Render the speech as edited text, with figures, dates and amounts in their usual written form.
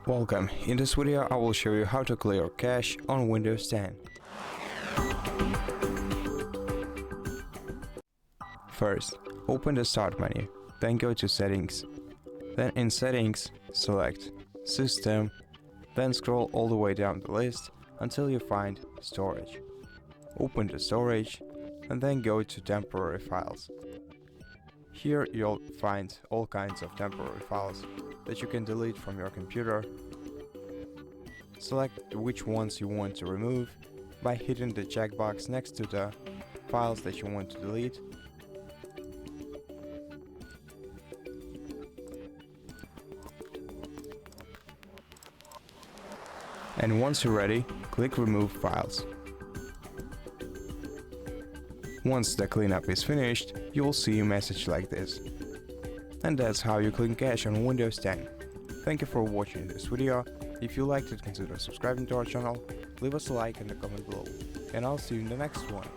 Welcome, in this video I will show you how to clear cache on Windows 10. First, open the Start menu, then go to Settings. Then in Settings, select System, then scroll all the way down the list until you find Storage. Open the Storage and then go to Temporary Files. Here you'll find all kinds of temporary files that you can delete from your computer. Select which ones you want to remove by hitting the checkbox next to the files that you want to delete. And once you're ready, click Remove Files. Once the cleanup is finished, you will see a message like this. And that's how you clean cache on Windows 10. Thank you for watching this video. If you liked it, consider subscribing to our channel, leave us a like and a comment below, and I'll see you in the next one.